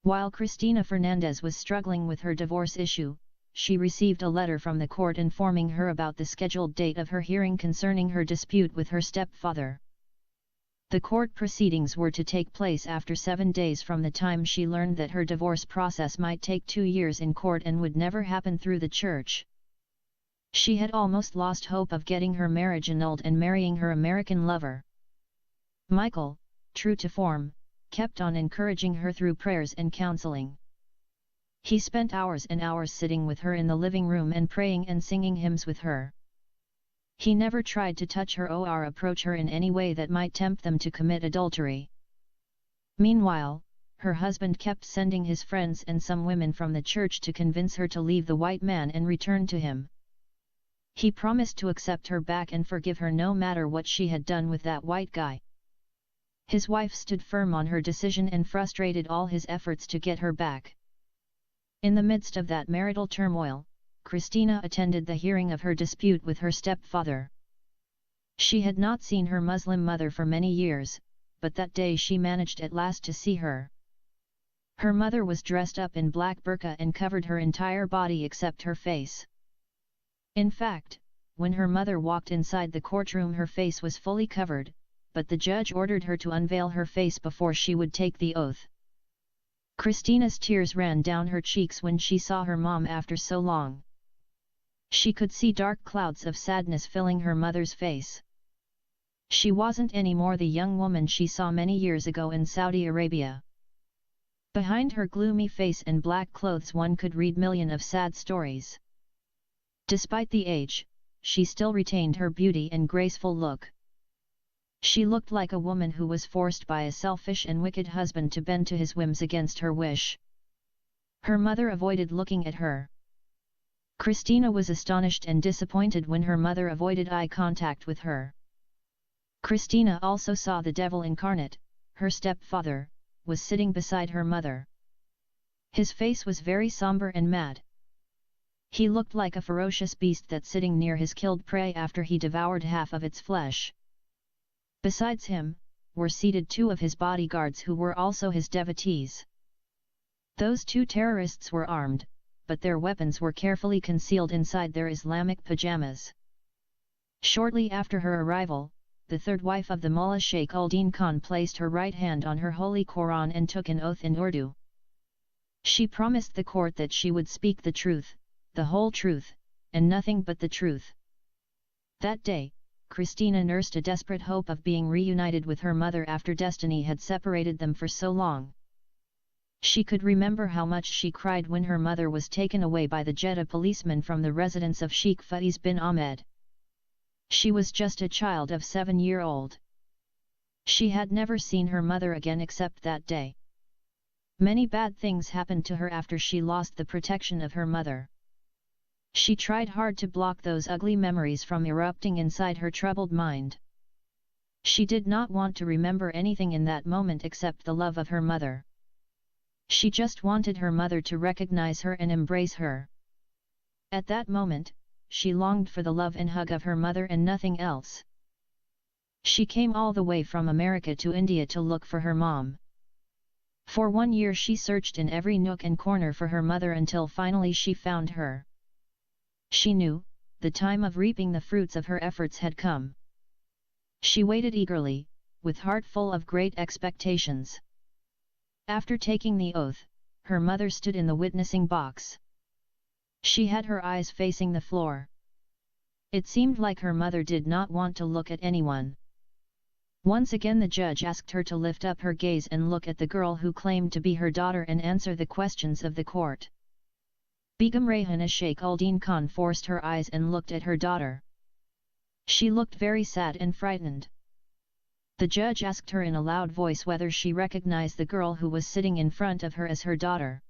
While Cristina Fernandez was struggling with her divorce issue, she received a letter from the court informing her about the scheduled date of her hearing concerning her dispute with her stepfather. The court proceedings were to take place after 7 days from the time she learned that her divorce process might take 2 years in court and would never happen through the church. She had almost lost hope of getting her marriage annulled and marrying her American lover. Michael, true to form, kept on encouraging her through prayers and counseling. He spent hours and hours sitting with her in the living room and praying and singing hymns with her. He never tried to touch her or approach her in any way that might tempt them to commit adultery. Meanwhile, her husband kept sending his friends and some women from the church to convince her to leave the white man and return to him. He promised to accept her back and forgive her no matter what she had done with that white guy. His wife stood firm on her decision and frustrated all his efforts to get her back. In the midst of that marital turmoil, Cristina attended the hearing of her dispute with her stepfather. She had not seen her Muslim mother for many years, but that day she managed at last to see her. Her mother was dressed up in black burqa and covered her entire body except her face. In fact, when her mother walked inside the courtroom her face was fully covered, but the judge ordered her to unveil her face before she would take the oath. Cristina's tears ran down her cheeks when she saw her mom after so long. She could see dark clouds of sadness filling her mother's face. She wasn't anymore the young woman she saw many years ago in Saudi Arabia. Behind her gloomy face and black clothes one could read millions of sad stories. Despite the age, she still retained her beauty and graceful look. She looked like a woman who was forced by a selfish and wicked husband to bend to his whims against her wish. Her mother avoided looking at her. Cristina was astonished and disappointed when her mother avoided eye contact with her. Cristina also saw the devil incarnate, her stepfather, was sitting beside her mother. His face was very somber and mad. He looked like a ferocious beast that sitting near his killed prey after he devoured half of its flesh. Besides him, were seated 2 of his bodyguards who were also his devotees. Those 2 terrorists were armed, but their weapons were carefully concealed inside their Islamic pajamas. Shortly after her arrival, the third wife of the Mullah Sheikh Uddin Khan placed her right hand on her holy Quran and took an oath in Urdu. She promised the court that she would speak the truth, the whole truth, and nothing but the truth. That day, Cristina nursed a desperate hope of being reunited with her mother after destiny had separated them for so long. She could remember how much she cried when her mother was taken away by the Jeddah policeman from the residence of Sheikh Faiz bin Ahmed. She was just a child of 7-year-old. She had never seen her mother again except that day. Many bad things happened to her after she lost the protection of her mother. She tried hard to block those ugly memories from erupting inside her troubled mind. She did not want to remember anything in that moment except the love of her mother. She just wanted her mother to recognize her and embrace her. At that moment, she longed for the love and hug of her mother and nothing else. She came all the way from America to India to look for her mom. For 1 year she searched in every nook and corner for her mother until finally she found her. She knew, the time of reaping the fruits of her efforts had come. She waited eagerly, with heart full of great expectations. After taking the oath, her mother stood in the witnessing box. She had her eyes facing the floor. It seemed like her mother did not want to look at anyone. Once again the judge asked her to lift up her gaze and look at the girl who claimed to be her daughter and answer the questions of the court. Begum Rayhana Sheikh Uddin Khan forced her eyes and looked at her daughter. She looked very sad and frightened. The judge asked her in a loud voice whether she recognized the girl who was sitting in front of her as her daughter.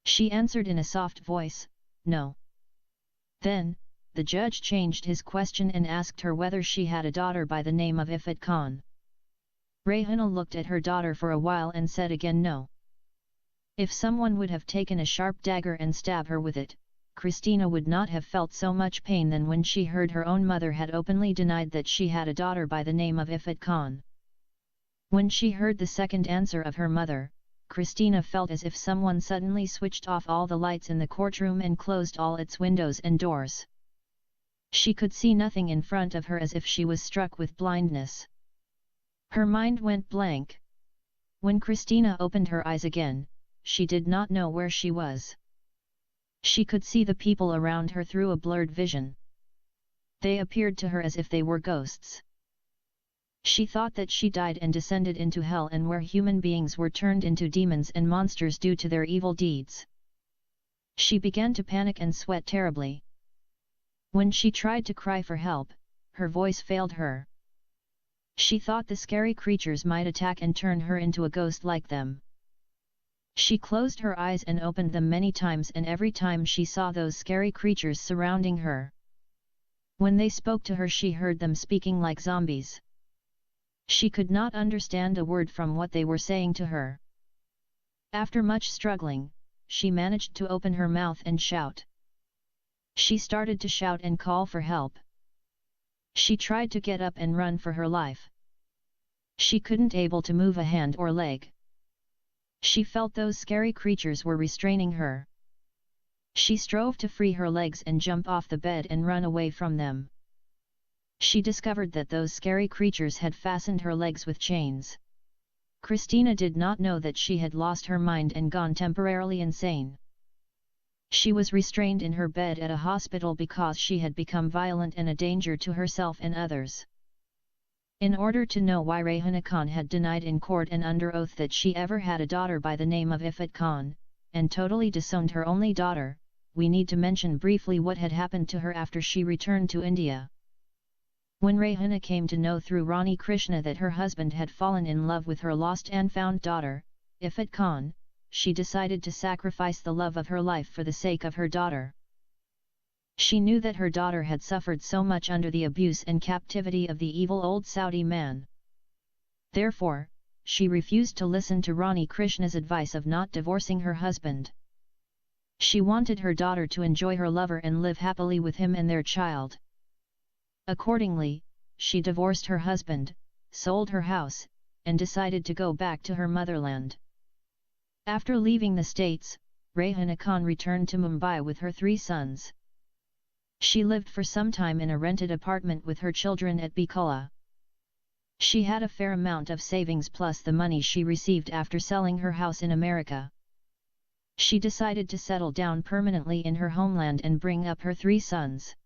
She answered in a soft voice, "No." Then, the judge changed his question and asked her whether she had a daughter by the name of Ifat Khan. Rayhana looked at her daughter for a while and said again no. If someone would have taken a sharp dagger and stabbed her with it, Cristina would not have felt so much pain than when she heard her own mother had openly denied that she had a daughter by the name of Ifat Khan. When she heard the second answer of her mother, Christina felt as if someone suddenly switched off all the lights in the courtroom and closed all its windows and doors. She could see nothing in front of her, as if she was struck with blindness. Her mind went blank. When Christina opened her eyes again, she did not know where she was. She could see the people around her through a blurred vision. They appeared to her as if they were ghosts. She thought that she died and descended into hell, and where human beings were turned into demons and monsters due to their evil deeds. She began to panic and sweat terribly. When she tried to cry for help, her voice failed her. She thought the scary creatures might attack and turn her into a ghost like them. She closed her eyes and opened them many times, and every time she saw those scary creatures surrounding her. When they spoke to her, she heard them speaking like zombies. She could not understand a word from what they were saying to her. After much struggling, she managed to open her mouth and shout. She started to shout and call for help. She tried to get up and run for her life. She couldn't able to move a hand or leg. She felt those scary creatures were restraining her. She strove to free her legs and jump off the bed and run away from them. She discovered that those scary creatures had fastened her legs with chains. Christina did not know that she had lost her mind and gone temporarily insane. She was restrained in her bed at a hospital because she had become violent and a danger to herself and others. In order to know why Rehana Khan had denied in court and under oath that she ever had a daughter by the name of Ifat Khan, and totally disowned her only daughter, we need to mention briefly what had happened to her after she returned to India. When Rehana came to know through Rani Krishna that her husband had fallen in love with her lost and found daughter, Ifat Khan, she decided to sacrifice the love of her life for the sake of her daughter. She knew that her daughter had suffered so much under the abuse and captivity of the evil old Saudi man. Therefore, she refused to listen to Rani Krishna's advice of not divorcing her husband. She wanted her daughter to enjoy her lover and live happily with him and their child. Accordingly, she divorced her husband, sold her house, and decided to go back to her motherland. After leaving the States, Rehana Khan returned to Mumbai with her 3 sons. She lived for some time in a rented apartment with her children at Bikola. She had a fair amount of savings plus the money she received after selling her house in America. She decided to settle down permanently in her homeland and bring up her 3 sons.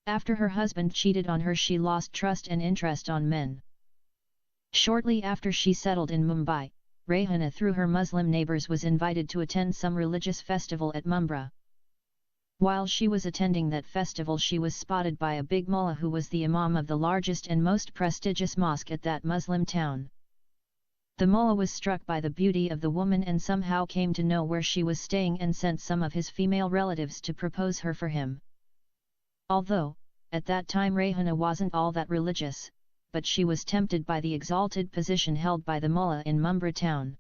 After her husband cheated on her, she lost trust and interest on men. Shortly after she settled in Mumbai, Rehana through her Muslim neighbors was invited to attend some religious festival at Mumbai. While she was attending that festival, she was spotted by a big mullah who was the imam of the largest and most prestigious mosque at that Muslim town. The mullah was struck by the beauty of the woman and somehow came to know where she was staying and sent some of his female relatives to propose her for him. Although, at that time Rehana wasn't all that religious, but she was tempted by the exalted position held by the mullah in Mumbai town.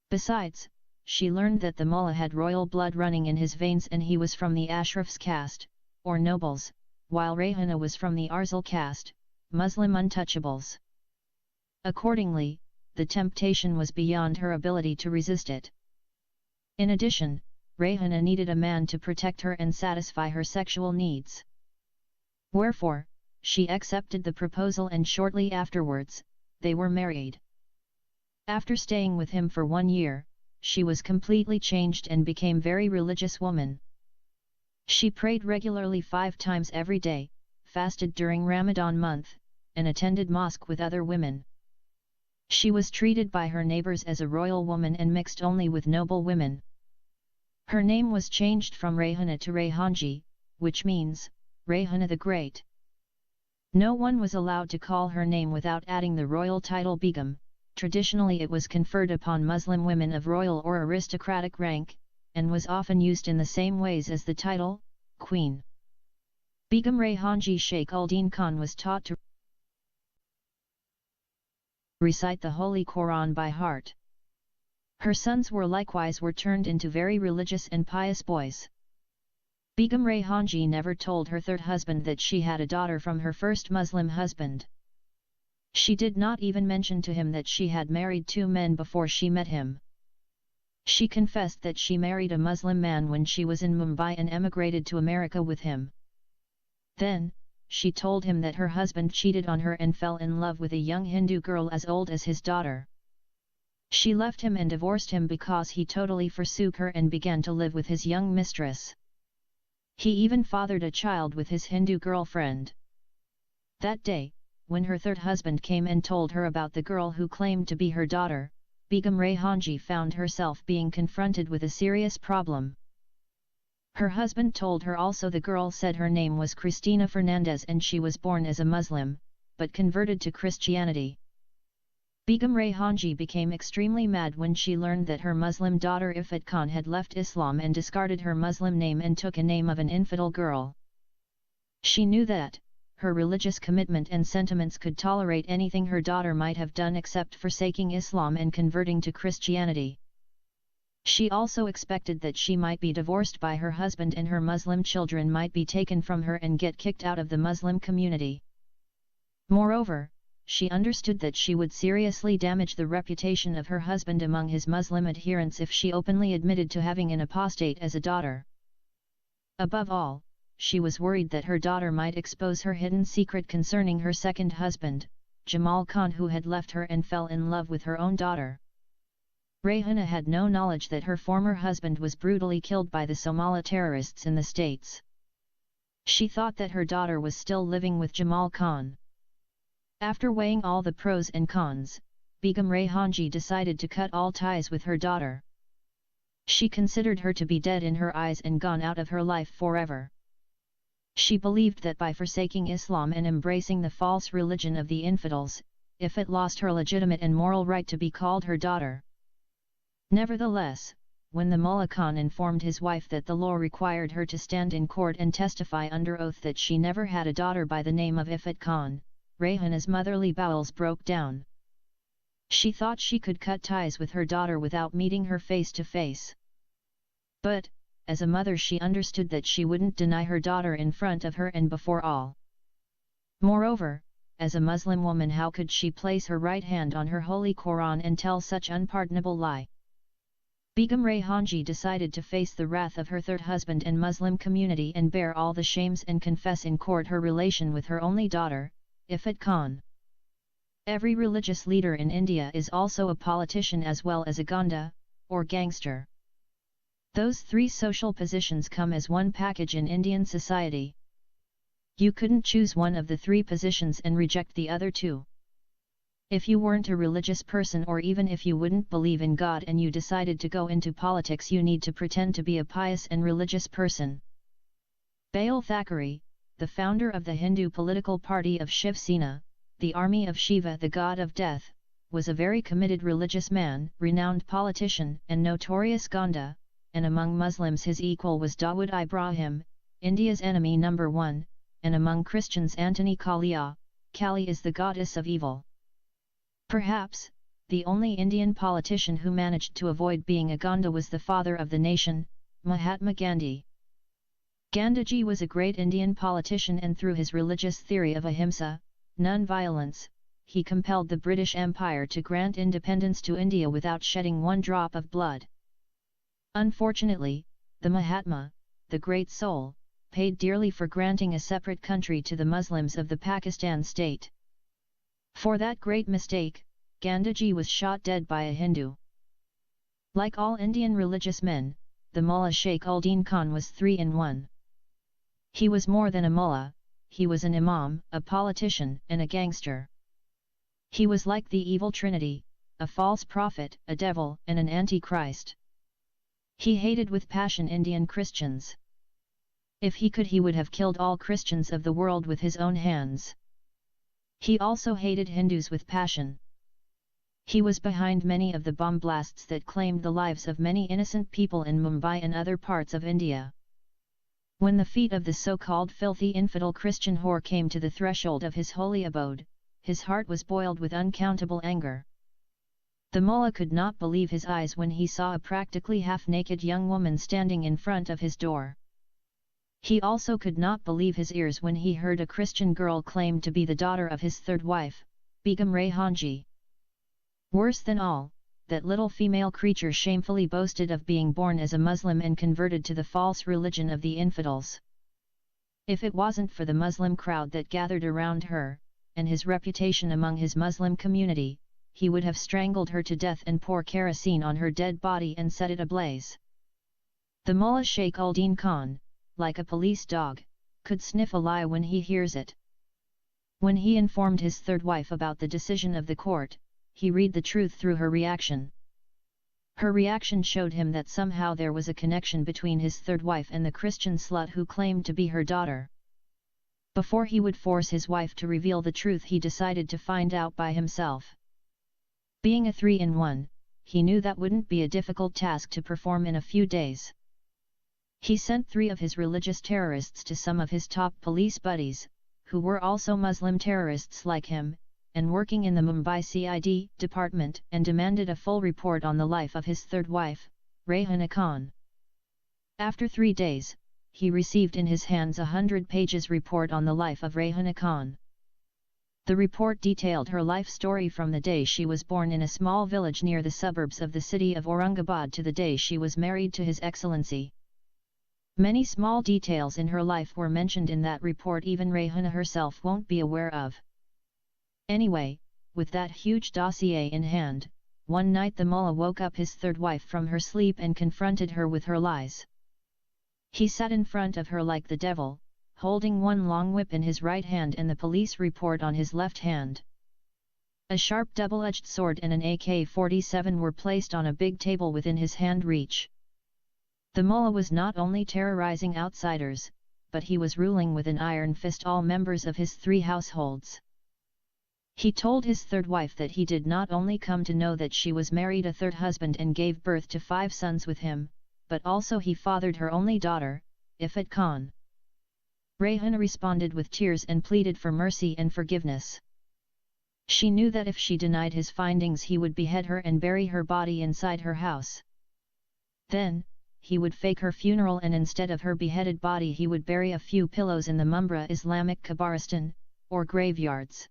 Besides, she learned that the mullah had royal blood running in his veins and he was from the Ashraf's caste, or nobles, while Rehana was from the Arzal caste, Muslim untouchables. Accordingly, the temptation was beyond her ability to resist it. In addition, Rehana needed a man to protect her and satisfy her sexual needs. Wherefore, she accepted the proposal and shortly afterwards, they were married. After staying with him for 1 year, she was completely changed and became very religious woman. She prayed regularly 5 times every day, fasted during Ramadan month, and attended mosque with other women. She was treated by her neighbors as a royal woman and mixed only with noble women. Her name was changed from Rehana to Rehanji, which means, Rehana the Great. No one was allowed to call her name without adding the royal title Begum. Traditionally it was conferred upon Muslim women of royal or aristocratic rank, and was often used in the same ways as the title, Queen. Begum Rehanji Sheikh Uldin Khan was taught to recite the Holy Quran by heart. Her sons were turned into very religious and pious boys. Begum Rehanji never told her 3rd husband that she had a daughter from her first Muslim husband. She did not even mention to him that she had married 2 men before she met him. She confessed that she married a Muslim man when she was in Mumbai and emigrated to America with him. Then, she told him that her husband cheated on her and fell in love with a young Hindu girl as old as his daughter. She left him and divorced him because he totally forsook her and began to live with his young mistress. He even fathered a child with his Hindu girlfriend. That day, when her third husband came and told her about the girl who claimed to be her daughter, Begum Raihanji found herself being confronted with a serious problem. Her husband told her also the girl said her name was Cristina Fernandez and she was born as a Muslim, but converted to Christianity. Begum Raihanji became extremely mad when she learned that her Muslim daughter Ifat Khan had left Islam and discarded her Muslim name and took a name of an infidel girl. She knew that her religious commitment and sentiments could tolerate anything her daughter might have done except forsaking Islam and converting to Christianity. She also expected that she might be divorced by her husband and her Muslim children might be taken from her and get kicked out of the Muslim community. Moreover, she understood that she would seriously damage the reputation of her husband among his Muslim adherents if she openly admitted to having an apostate as a daughter. Above all, she was worried that her daughter might expose her hidden secret concerning her second husband, Jamal Khan, who had left her and fell in love with her own daughter. Rayhana had no knowledge that her former husband was brutally killed by the Somali terrorists in the States. She thought that her daughter was still living with Jamal Khan. After weighing all the pros and cons, Begum Raihanji decided to cut all ties with her daughter. She considered her to be dead in her eyes and gone out of her life forever. She believed that by forsaking Islam and embracing the false religion of the infidels, Ifat lost her legitimate and moral right to be called her daughter. Nevertheless, when the Mullah Khan informed his wife that the law required her to stand in court and testify under oath that she never had a daughter by the name of Ifat Khan, Rayhana's motherly bowels broke down. She thought she could cut ties with her daughter without meeting her face to face. But, as a mother, she understood that she wouldn't deny her daughter in front of her and before all. Moreover, as a Muslim woman, how could she place her right hand on her holy Quran and tell such unpardonable lie? Begum Raihanji decided to face the wrath of her third husband and Muslim community and bear all the shames and confess in court her relation with her only daughter, Ifat Khan. Every religious leader in India is also a politician as well as a gunda, or gangster. Those 3 social positions come as one package in Indian society. You couldn't choose one of the 3 positions and reject the other 2. If you weren't a religious person, or even if you wouldn't believe in God and you decided to go into politics, you need to pretend to be a pious and religious person. Bail Thackeray, the founder of the Hindu political party of Shiv Sena, the army of Shiva, the god of death, was a very committed religious man, renowned politician and notorious gunda, and among Muslims his equal was Dawood Ibrahim, India's enemy number 1, and among Christians Antony Kalia. Kali is the goddess of evil. Perhaps, the only Indian politician who managed to avoid being a gunda was the father of the nation, Mahatma Gandhi. Gandhiji was a great Indian politician, and through his religious theory of ahimsa, non-violence, he compelled the British Empire to grant independence to India without shedding one drop of blood. Unfortunately, the Mahatma, the great soul, paid dearly for granting a separate country to the Muslims of the Pakistan state. For that great mistake, Gandhiji was shot dead by a Hindu. Like all Indian religious men, the Mullah Sheikh-ul-Din Khan was 3 in 1. He was more than a mullah, he was an imam, a politician, and a gangster. He was like the evil trinity, a false prophet, a devil, and an antichrist. He hated with passion Indian Christians. If he could, he would have killed all Christians of the world with his own hands. He also hated Hindus with passion. He was behind many of the bomb blasts that claimed the lives of many innocent people in Mumbai and other parts of India. When the feet of the so-called filthy infidel Christian whore came to the threshold of his holy abode, his heart was boiled with uncountable anger. The mullah could not believe his eyes when he saw a practically half-naked young woman standing in front of his door. He also could not believe his ears when he heard a Christian girl claim to be the daughter of his third wife, Begum Rayhanji. Worse than all, that little female creature shamefully boasted of being born as a Muslim and converted to the false religion of the infidels. If it wasn't for the Muslim crowd that gathered around her, and his reputation among his Muslim community, he would have strangled her to death and pour kerosene on her dead body and set it ablaze. The Mullah Sheikh Uldin Khan, like a police dog, could sniff a lie when he hears it. When he informed his third wife about the decision of the court, he read the truth through her reaction. Her reaction showed him that somehow there was a connection between his third wife and the Christian slut who claimed to be her daughter. Before he would force his wife to reveal the truth, he decided to find out by himself. Being a 3-in-1, he knew that wouldn't be a difficult task to perform in a few days. He sent 3 of his religious terrorists to some of his top police buddies, who were also Muslim terrorists like him, and working in the Mumbai CID department, and demanded a full report on the life of his third wife, Rayhana Khan. After 3 days, he received in his hands a 100 pages report on the life of Rayhana Khan. The report detailed her life story from the day she was born in a small village near the suburbs of the city of Aurangabad to the day she was married to His Excellency. Many small details in her life were mentioned in that report even Rayhana herself won't be aware of. Anyway, with that huge dossier in hand, one night the mullah woke up his third wife from her sleep and confronted her with her lies. He sat in front of her like the devil, holding one long whip in his right hand and the police report on his left hand. A sharp double-edged sword and an AK-47 were placed on a big table within his hand reach. The mullah was not only terrorizing outsiders, but he was ruling with an iron fist all members of his 3 households. He told his third wife that he did not only come to know that she was married a third husband and gave birth to 5 sons with him, but also he fathered her only daughter, Ifat Khan. Rayhana responded with tears and pleaded for mercy and forgiveness. She knew that if she denied his findings he would behead her and bury her body inside her house. Then, he would fake her funeral and instead of her beheaded body he would bury a few pillows in the Mumbra Islamic Kabaristan, or graveyards.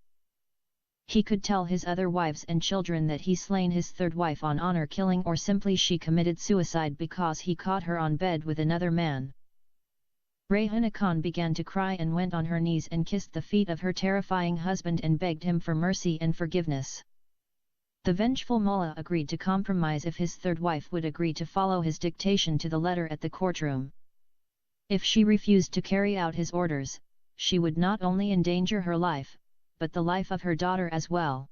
He could tell his other wives and children that he slain his third wife on honor killing or simply she committed suicide because he caught her on bed with another man. Rayhana Khan began to cry and went on her knees and kissed the feet of her terrifying husband and begged him for mercy and forgiveness. The vengeful mullah agreed to compromise if his third wife would agree to follow his dictation to the letter at the courtroom. If she refused to carry out his orders, she would not only endanger her life, but the life of her daughter as well.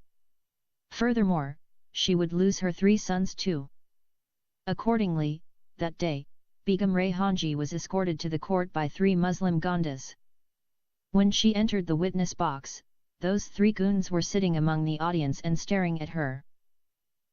Furthermore, she would lose her 3 sons too. Accordingly, that day, Begum Rayhanji was escorted to the court by 3 Muslim Gondas. When she entered the witness box, those 3 goons were sitting among the audience and staring at her.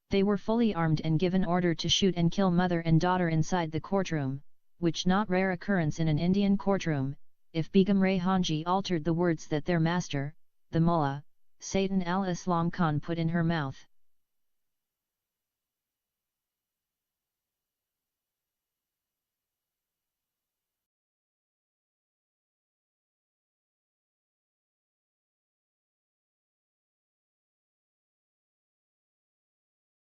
They were fully armed and given order to shoot and kill mother and daughter inside the courtroom, which not rare occurrence in an Indian courtroom, if Begum Rayhanji altered the words that their master, the mullah, Satan al-Islam Khan put in her mouth.